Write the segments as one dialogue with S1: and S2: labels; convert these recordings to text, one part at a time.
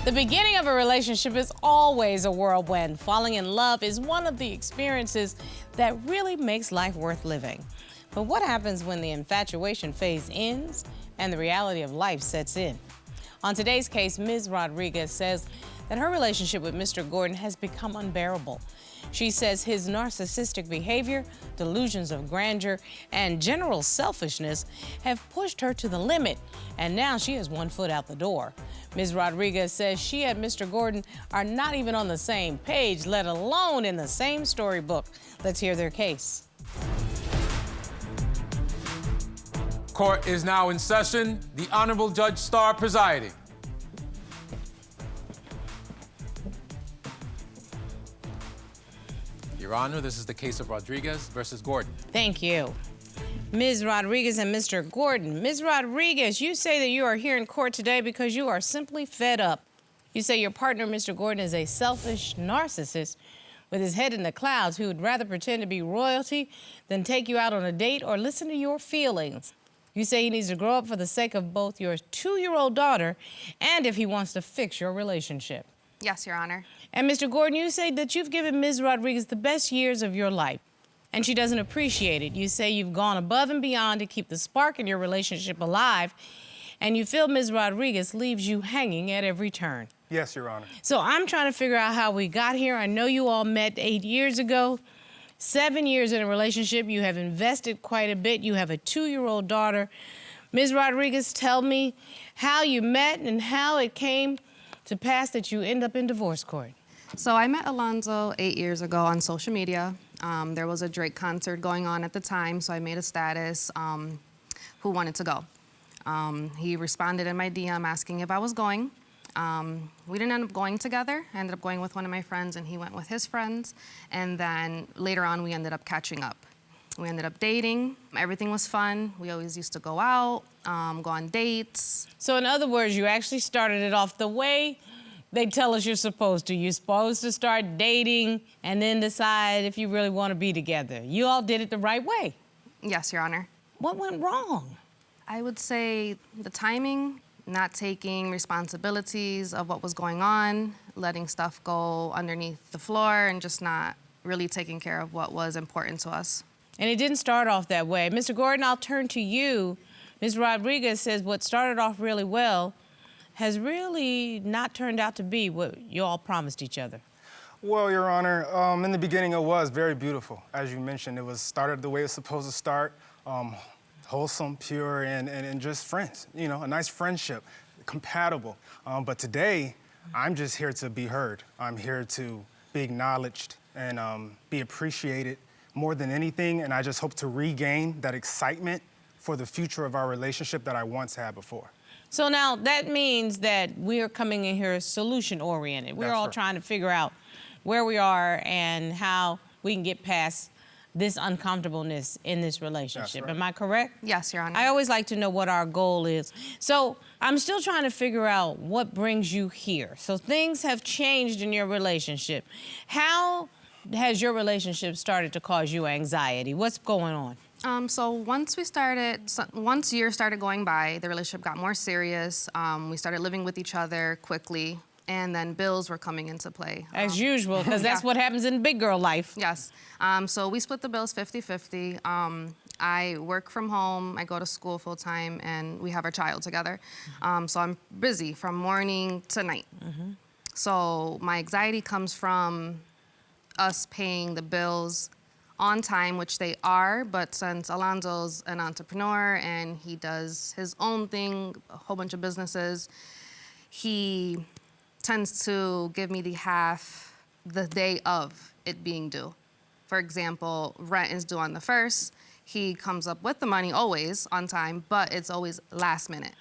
S1: The beginning of a relationship is always a whirlwind. Falling in love is one of the experiences that really makes life worth living. But what happens when the infatuation phase ends and the reality of life sets in? On today's case, Ms. Rodriguez says that her relationship with Mr. Gordon has become unbearable. She says his narcissistic behavior, delusions of grandeur, and general selfishness have pushed her to the limit, and now she has one foot out the door. Ms. Rodriguez says she and Mr. Gordon are not even on the same page, let alone in the same storybook. Let's hear their case.
S2: Court is now in session. The Honorable Judge Starr presiding. Your Honor, this is the case of Rodriguez versus Gordon.
S1: Thank you. Ms. Rodriguez and Mr. Gordon. Ms. Rodriguez, you say that you are here in court today because you are simply fed up. You say your partner, Mr. Gordon, is a selfish narcissist with his head in the clouds who would rather pretend to be royalty than take you out on a date or listen to your feelings. You say he needs to grow up for the sake of both your 2-year-old daughter and if he wants to fix your relationship.
S3: Yes, Your Honor.
S1: And Mr. Gordon, you say that you've given Ms. Rodriguez the best years of your life, and she doesn't appreciate it. You say you've gone above and beyond to keep the spark in your relationship alive, and you feel Ms. Rodriguez leaves you hanging at every turn.
S4: Yes, Your Honor.
S1: So I'm trying to figure out how we got here. I know you all met 8 years ago. 7 years in a relationship, you have invested quite a bit. You have a 2-year-old daughter. Ms. Rodriguez, tell me how you met and how it came to pass that you end up in divorce court.
S3: So I met Alonzo 8 years ago on social media. There was a Drake concert going on at the time, so I made a status, who wanted to go. He responded in my DM asking if I was going. We didn't end up going together. I ended up going with one of my friends, and he went with his friends. And then later on, we ended up catching up. We ended up dating. Everything was fun. We always used to go out, go on dates.
S1: So in other words, you actually started it off the way they tell us you're supposed to. You're supposed to start dating and then decide if you really want to be together. You all did it the right way.
S3: Yes, Your Honor.
S1: What went wrong?
S3: I would say the timing, not taking responsibilities of what was going on, letting stuff go underneath the floor, and just not really taking care of what was important to us.
S1: And it didn't start off that way. Mr. Gordon, I'll turn to you. Ms. Rodriguez says what started off really well has really not turned out to be what you all promised each other.
S4: Well, Your Honor, in the beginning it was very beautiful. As you mentioned, it was started the way it's supposed to start, wholesome, pure, and just friends. You know, a nice friendship, compatible. But today, I'm just here to be heard. I'm here to be acknowledged and be appreciated more than anything, and I just hope to regain that excitement for the future of our relationship that I once had before.
S1: So now that means that we are coming in here solution-oriented. We're all trying to figure out where we are and how we can get past this uncomfortableness in this relationship.
S4: Right.
S1: Am I correct?
S3: Yes, Your Honor.
S1: I always like to know what our goal is. So I'm still trying to figure out what brings you here. So things have changed in your relationship. How has your relationship started to cause you anxiety? What's going on?
S3: So once years started going by, the relationship got more serious. We started living with each other quickly, and then bills were coming into play.
S1: As usual, because that's what happens in big girl life.
S3: Yes. So we split the bills 50-50. I work from home, I go to school full time, and we have our child together. So I'm busy from morning to night. So my anxiety comes from us paying the bills on time, which they are, but since Alonzo's an entrepreneur and he does his own thing, a whole bunch of businesses, he tends to give me the half the day of it being due. For example, rent is due on the 1st. He comes up with the money always on time, but it's always last minute.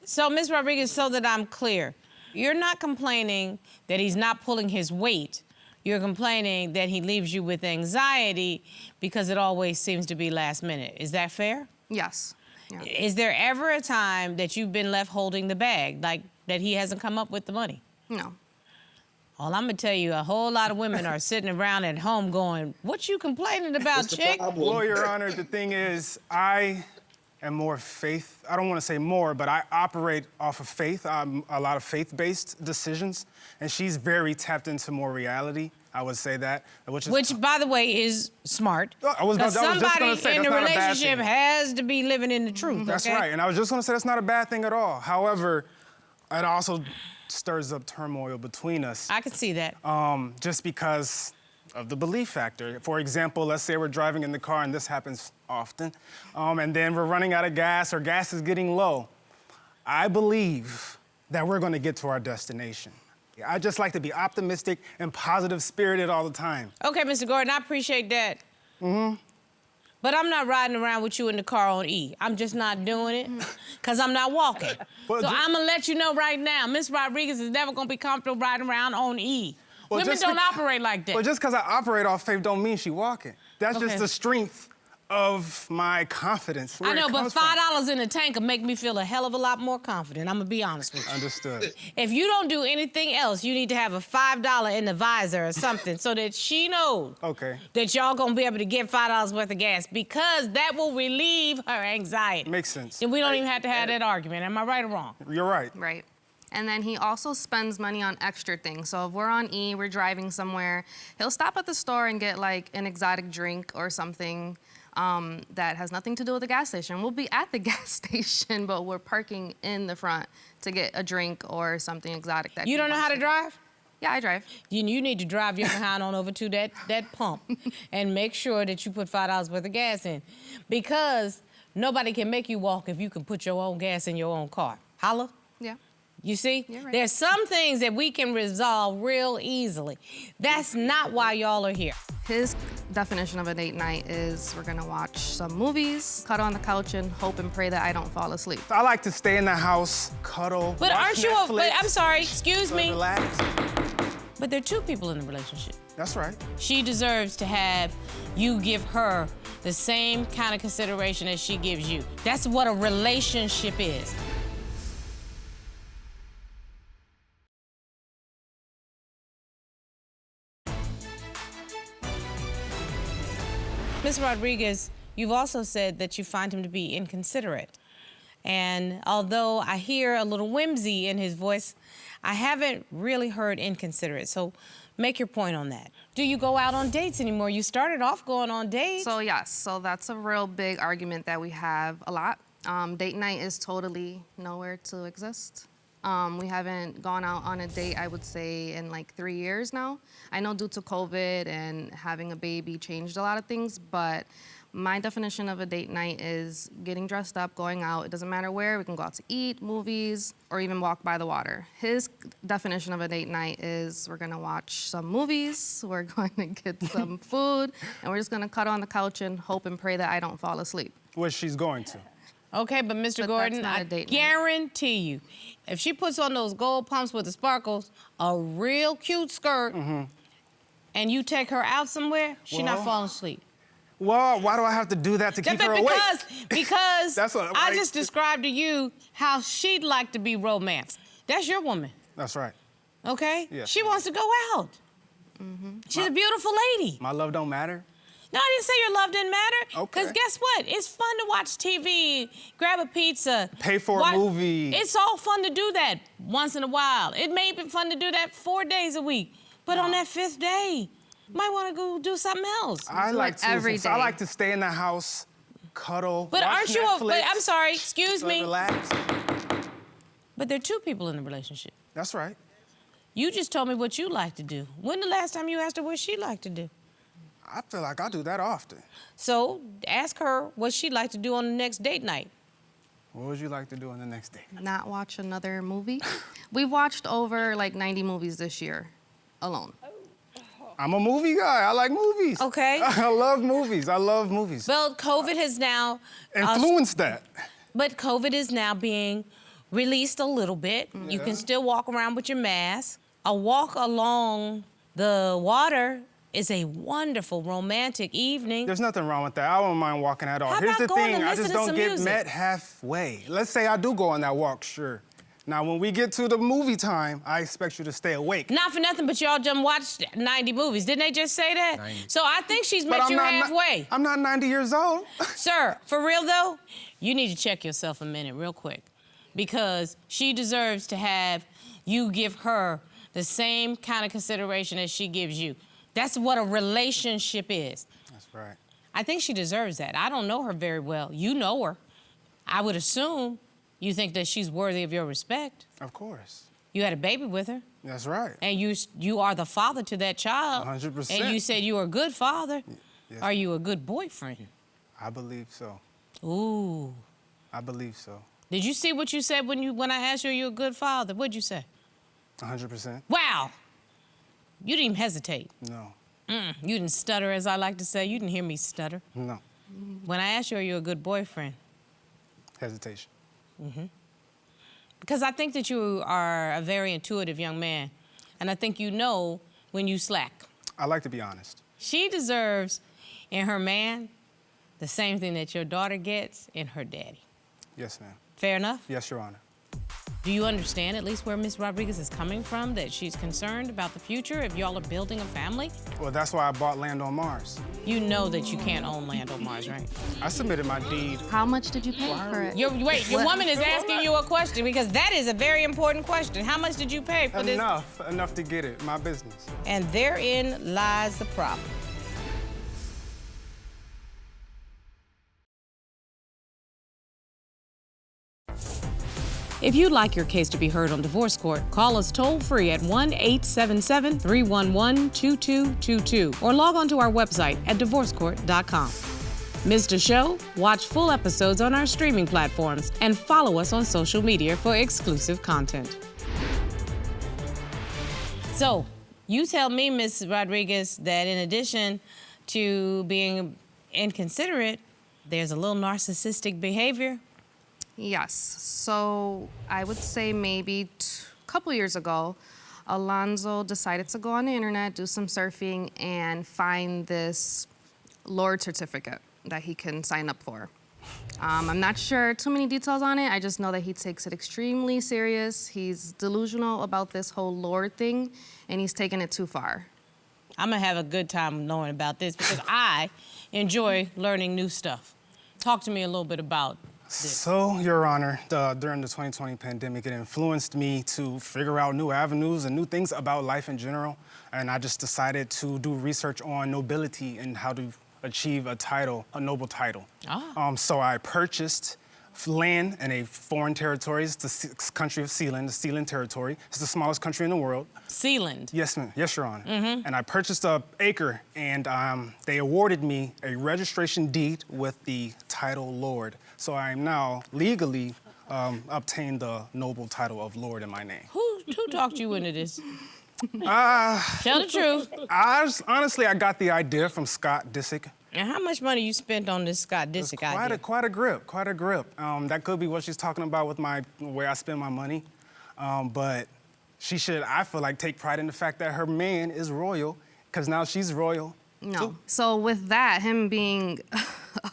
S1: So, Ms. Rodriguez, so that I'm clear, you're not complaining that he's not pulling his weight. You're complaining that he leaves you with anxiety because it always seems to be last minute. Is that fair?
S3: Yes. Yeah.
S1: Is there ever a time that you've been left holding the bag, like that he hasn't come up with the money?
S3: No.
S1: Well, I'm gonna tell you, a whole lot of women are sitting around at home going, what you complaining about, chick?
S4: Well, Your Honor, the thing is, I and more faith. I don't want to say more, but I operate off of faith. I'm a lot of faith-based decisions, and she's very tapped into more reality. I would say that,
S1: which by the way, is smart.
S4: I was just gonna
S1: somebody
S4: say,
S1: in
S4: that's
S1: the
S4: not a bad
S1: relationship
S4: thing.
S1: has to be living in the truth.
S4: That's
S1: okay?
S4: right, and I was just gonna say that's not a bad thing at all. However, it also stirs up turmoil between us.
S1: I could see that.
S4: Just because of the belief factor. For example, let's say we're driving in the car, and this happens often, and then we're running out of gas or gas is getting low. I believe that we're gonna get to our destination. I just like to be optimistic and positive spirited all the time.
S1: Okay, Mr. Gordon, I appreciate that. But I'm not riding around with you in the car on E. I'm just not doing it, because I'm not walking.
S4: Well,
S1: so I'm going to let you know right now, Miss Rodriguez is never going to be comfortable riding around on E.
S4: Well,
S1: Women don't operate like that.
S4: Well, just because I operate off faith don't mean she walking. That's
S1: Okay.
S4: just the strength of my confidence.
S1: I
S4: where
S1: know,
S4: it
S1: but
S4: comes from.
S1: $5 in the tank will make me feel a hell of a lot more confident. I'm going to be honest with you.
S4: Understood.
S1: If you don't do anything else, you need to have a $5 in the visor or something so that she knows
S4: Okay.
S1: that y'all gonna be able to get $5 worth of gas, because that will relieve her anxiety.
S4: Makes sense.
S1: And we don't even have to have that argument. Am I right or wrong?
S4: You're right.
S3: Right. And then he also spends money on extra things. So if we're on E, we're driving somewhere, he'll stop at the store and get like an exotic drink or something that has nothing to do with the gas station. We'll be at the gas station, but we're parking in the front to get a drink or something exotic. That
S1: You
S3: he
S1: don't know
S3: wants
S1: how to drive?
S3: Yeah, I drive.
S1: You need to drive your behind on over to that pump and make sure that you put $5 worth of gas in, because nobody can make you walk if you can put your own gas in your own car. Holla?
S3: Yeah.
S1: You see?
S3: You're right.
S1: There's some things that we can resolve real easily. That's not why y'all are here.
S3: His definition of a date night is we're gonna watch some movies, cuddle on the couch, and hope and pray that I don't fall asleep.
S4: I like to stay in the house, cuddle,
S1: But
S4: watch
S1: aren't you
S4: Netflix,
S1: but I'm sorry, excuse me.
S4: relax.
S1: But there are two people in the relationship.
S4: That's right.
S1: She deserves to have you give her the same kind of consideration as she gives you. That's what a relationship is. Ms. Rodriguez, you've also said that you find him to be inconsiderate. And although I hear a little whimsy in his voice, I haven't really heard inconsiderate. So make your point on that. Do you go out on dates anymore? You started off going on dates.
S3: So yes, so that's a real big argument that we have a lot. Date night is totally nowhere to exist. We haven't gone out on a date, I would say, in like 3 years now. I know due to COVID and having a baby changed a lot of things, but my definition of a date night is getting dressed up, going out. It doesn't matter where. We can go out to eat, movies, or even walk by the water. His definition of a date night is we're gonna watch some movies, we're going to get some food, and we're just gonna cuddle on the couch and hope and pray that I don't fall asleep.
S4: Which she's going to.
S1: Okay, but Mr.
S3: But
S1: Gordon,
S3: that's not
S1: I
S3: a date night.
S1: guarantee you, if she puts on those gold pumps with the sparkles, a real cute skirt, and you take her out somewhere, she's not
S4: Well,
S1: falling asleep.
S4: Well, why do I have to do that to keep her awake?
S1: Because
S4: That's what-
S1: I
S4: like-
S1: just described to you how she'd like to be romanced. That's your woman,
S4: That's right.
S1: okay?
S4: Yeah.
S1: She wants to go out. She's a beautiful lady.
S4: My love don't matter.
S1: No, I didn't say your love didn't matter.
S4: Okay.
S1: Because guess what? It's fun to watch TV, grab a pizza.
S4: Pay for a movie.
S1: It's all fun to do that once in a while. It may be fun to do that 4 days a week. But on that 5th day, you might want to go do something else.
S4: I like to.
S3: every
S4: so I
S3: day.
S4: like to stay in the house, cuddle.
S1: But
S4: watch
S1: aren't you
S4: Netflix,
S1: I'm sorry, excuse me.
S4: Relax.
S1: But there are two people in the relationship.
S4: That's right.
S1: You just told me what you like to do. When the last time you asked her what she liked to do?
S4: I feel like I do that often.
S1: So ask her what she'd like to do on the next date night.
S4: What would you like to do on the next date?
S3: Not watch another movie. We've watched over like 90 movies this year alone.
S4: I'm a movie guy. I like movies.
S1: Okay.
S4: I love movies. I love movies.
S1: Well, COVID has now
S4: Influence that.
S1: But COVID is now being released a little bit. You can still walk around with your mask. A walk along the water is a wonderful romantic evening.
S4: There's nothing wrong with that. I don't mind walking at all.
S1: How
S4: Here's
S1: about
S4: the
S1: going
S4: thing.
S1: to
S4: I
S1: listen
S4: just
S1: to
S4: don't
S1: some
S4: get
S1: music?
S4: met halfway. Let's say I do go on that walk, sure. Now, when we get to the movie time, I expect you to stay awake.
S1: Not for nothing, but y'all just watched 90 movies. Didn't they just say that?
S2: 90.
S1: So I think she's
S4: But
S1: met you
S4: not-
S1: halfway.
S4: I'm not 90 years old.
S1: Sir, for real though, you need to check yourself a minute real quick, because she deserves to have you give her the same kind of consideration as she gives you. That's what a relationship is.
S4: That's right.
S1: I think she deserves that. I don't know her very well. You know her. I would assume you think that she's worthy of your respect.
S4: Of course.
S1: You had a baby with her.
S4: That's right.
S1: And you are the father to that child.
S4: 100%.
S1: And you said you were a good father.
S4: Yes.
S1: Are you a good boyfriend?
S4: I believe so.
S1: Ooh.
S4: I believe so.
S1: Did you see what you said when I asked you, are you a good father? What'd you say?
S4: 100%.
S1: Wow. You didn't even hesitate.
S4: No.
S1: You didn't stutter, as I like to say. You didn't hear me stutter.
S4: No.
S1: When I asked you, are you a good boyfriend?
S4: Hesitation.
S1: Because I think that you are a very intuitive young man. And I think you know when you slack.
S4: I like to be honest.
S1: She deserves in her man the same thing that your daughter gets in her daddy.
S4: Yes, ma'am.
S1: Fair enough?
S4: Yes, Your Honor.
S1: Do you understand at least where Miss Rodriguez is coming from, that she's concerned about the future if y'all are building a family?
S4: Well, that's why I bought land on Mars.
S1: You know that you can't own land on Mars, right?
S4: I submitted my deed.
S3: How much did you pay for it?
S1: Your
S3: What?
S1: woman is asking you a question, because that is a very important question. How much did you pay for this?
S4: Enough to get it. My business.
S1: And therein lies the problem. If you'd like your case to be heard on divorce court, call us toll-free at 1-877-311-2222 or log on to our website at divorcecourt.com. Missed a show? Watch full episodes on our streaming platforms and follow us on social media for exclusive content. So, you tell me, Ms. Rodriguez, that in addition to being inconsiderate, there's a little narcissistic behavior.
S3: Yes. So I would say maybe a couple years ago, Alonzo decided to go on the internet, do some surfing, and find this Lord certificate that he can sign up for. I'm not sure too many details on it. I just know that he takes it extremely serious. He's delusional about this whole Lord thing, and he's taken it too far.
S1: I'm gonna have a good time knowing about this because I enjoy learning new stuff. Talk to me a little bit about this.
S4: So, Your Honor, during the 2020 pandemic, it influenced me to figure out new avenues and new things about life in general. And I just decided to do research on nobility and how to achieve a title, a noble title. So I purchased land in a foreign territory. It's the country of Sealand, the Sealand territory. It's the smallest country in the world.
S1: Sealand?
S4: Yes, ma'am. Yes, Your Honor. And I purchased an acre, and they awarded me a registration deed with the title Lord. So I am now legally obtained the noble title of Lord in my name.
S1: Who talked you into this? Tell the truth.
S4: Honestly, I got the idea from Scott Disick.
S1: And how much money you spent on this Scott Disick idea?
S4: Quite a grip. That could be what she's talking about with where I spend my money. But she should, I feel like, take pride in the fact that her man is royal, because now she's royal.
S3: No.
S4: too.
S3: So with that, him being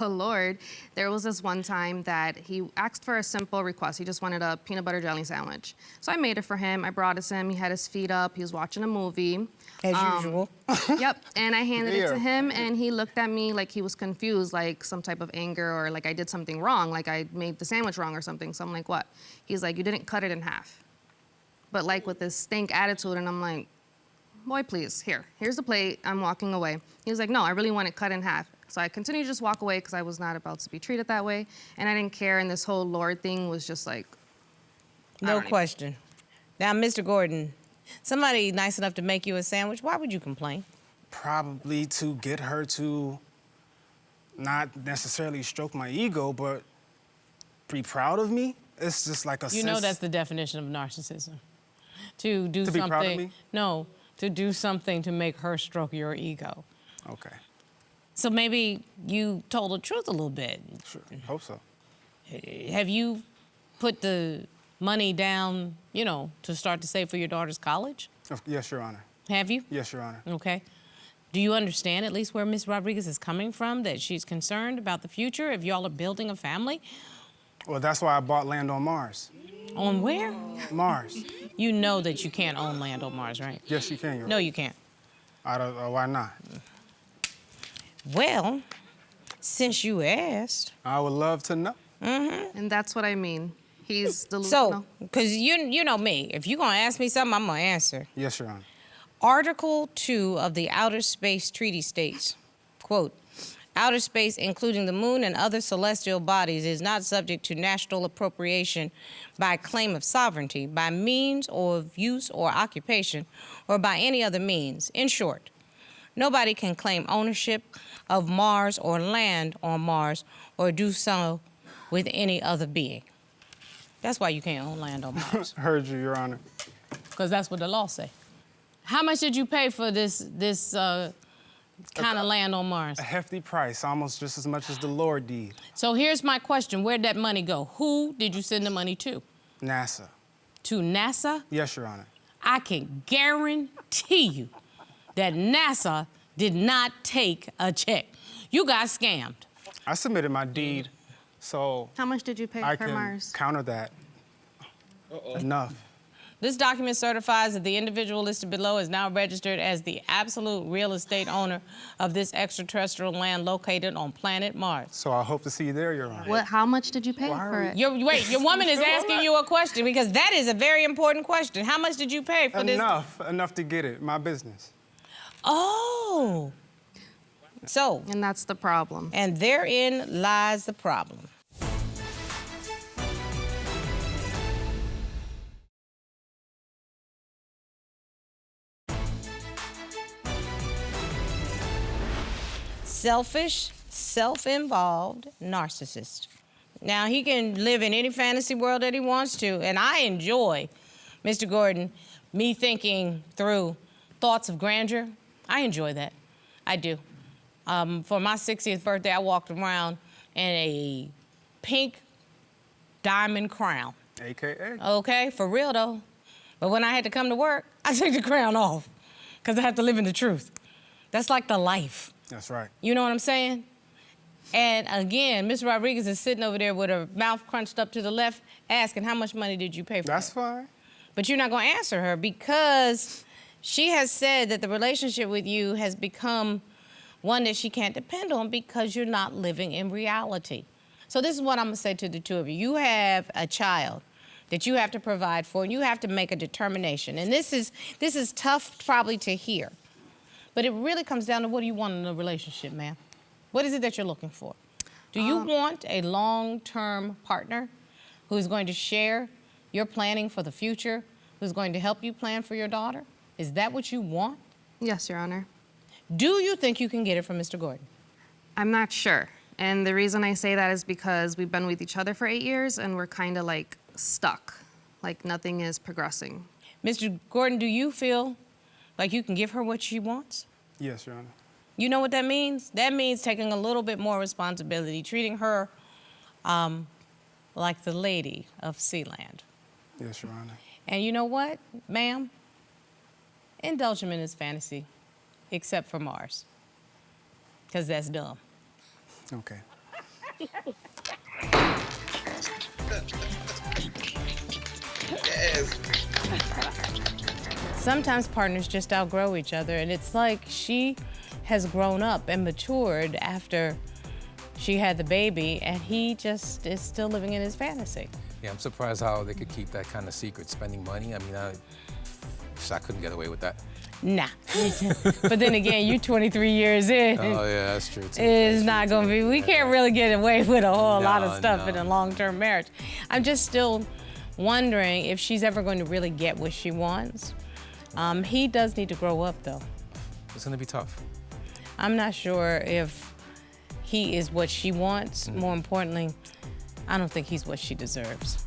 S3: a lord, there was this one time that he asked for a simple request. He just wanted a peanut butter jelly sandwich. So I made it for him. I brought it to him. He had his feet up. He was watching a movie.
S1: As usual.
S3: Yep. And I handed it to
S4: Yeah.
S3: him, and he looked at me like he was confused, like some type of anger, or like I did something wrong, like I made the sandwich wrong or something. So I'm like, what? He's like, you didn't cut it in half. But like with this stink attitude, and I'm like, boy, please, here's the plate. I'm walking away. He was like, no, I really want it cut in half. So I continued to just walk away because I was not about to be treated that way. And I didn't care. And this whole Lord thing was just like,
S1: No question. Now, Mr. Gordon, somebody nice enough to make you a sandwich, why would you complain?
S4: Probably to get her to not necessarily stroke my ego, but be proud of me. It's just like a
S1: You know that's the definition of narcissism. To do
S4: To be
S1: something.
S4: proud of me?
S1: No, to do something to make her stroke your ego.
S4: Okay,
S1: So maybe you told the truth a little bit.
S4: sure, hope so.
S1: Have you put the money down, to start to save for your daughter's college?
S4: Yes, Your Honor.
S1: Have you?
S4: Yes, Your Honor.
S1: Okay. Do you understand at least where Miss Rodriguez is coming from, that she's concerned about the future if y'all are building a family?
S4: Well, that's why I bought land on Mars.
S1: On where?
S4: Mars.
S1: You know that you can't own land on Mars, right?
S4: Yes, you can.
S1: No, you can't.
S4: Why not?
S1: Well, since you asked.
S4: I would love to know.
S3: And that's what I mean. He's delusional.
S1: So, because you know me, if you're going to ask me something, I'm going to answer.
S4: Yes, Your Honor.
S1: Article 2 of the Outer Space Treaty states, quote, outer space, including the moon and other celestial bodies, is not subject to national appropriation by claim of sovereignty, by means of use or occupation, or by any other means. In short, nobody can claim ownership of Mars or land on Mars or do so with any other being. That's why you can't own land on Mars.
S4: Heard you, Your Honor.
S1: Because that's what the law say. How much did you pay for this kind of land on Mars?
S4: A hefty price, almost just as much as the Lord did.
S1: So here's my question. Where'd that money go? Who did you send the money to?
S4: NASA.
S1: To NASA?
S4: Yes, Your Honor.
S1: I can guarantee you that NASA did not take a check. You got scammed.
S4: I submitted my deed, so
S3: How much did you pay
S4: I
S3: per
S4: can
S3: Mars?
S4: counter that. Enough.
S1: This document certifies that the individual listed below is now registered as the absolute real estate owner of this extraterrestrial land located on planet Mars.
S4: So I hope to see you there, Your Honor.
S3: How much did you pay
S4: Why are
S3: for
S4: we-
S3: it?
S1: Your woman is asking you a question because that is a very important question. How much did you pay for this?
S4: Enough to get it. My business.
S1: Oh. So,
S3: And that's the problem.
S1: and therein lies the problem. Selfish, self-involved narcissist. Now, he can live in any fantasy world that he wants to, and I enjoy, Mr. Gordon, me thinking through thoughts of grandeur. I enjoy that. I do. For my 60th birthday, I walked around in a pink diamond crown.
S4: AKA.
S1: Okay, for real though. But when I had to come to work, I took the crown off because I have to live in the truth. That's like the life.
S4: That's right.
S1: You know what I'm saying? And again, Miss Rodriguez is sitting over there with her mouth crunched up to the left, asking how much money did you pay for
S4: That's
S1: that?
S4: fine.
S1: But you're not going to answer her because she has said that the relationship with you has become one that she can't depend on because you're not living in reality. So this is what I'm going to say to the two of you. You have a child that you have to provide for, and you have to make a determination. And this is tough probably to hear. But it really comes down to what do you want in a relationship, ma'am? What is it that you're looking for? Do you want a long-term partner who's going to share your planning for the future, who's going to help you plan for your daughter? Is that what you want?
S3: Yes, Your Honor.
S1: Do you think you can get it from Mr. Gordon?
S3: I'm not sure. And the reason I say that is because we've been with each other for 8 years and we're kind of like stuck. Like nothing is progressing.
S1: Mr. Gordon, do you feel like you can give her what she wants?
S4: Yes, Your Honor.
S1: You know what that means? That means taking a little bit more responsibility, treating her like the lady of Sealand.
S4: Yes, Your Honor.
S1: And you know what, ma'am? Indulge him in his fantasy, except for Mars, because that's dumb.
S4: Okay.
S1: Sometimes partners just outgrow each other, and it's like she has grown up and matured after she had the baby, and he just is still living in his fantasy.
S2: Yeah, I'm surprised how they could keep that kind of secret, spending money. I mean, I couldn't get away with that.
S1: Nah. But then again, you're 23 years in.
S2: Oh, yeah, that's true, too.
S1: It's not gonna be, we can't really get away with a whole lot of stuff
S2: No.
S1: in a long-term marriage. I'm just still wondering if she's ever going to really get what she wants. He does need to grow up, though.
S2: It's gonna be tough.
S1: I'm not sure if he is what she wants. More importantly, I don't think he's what she deserves.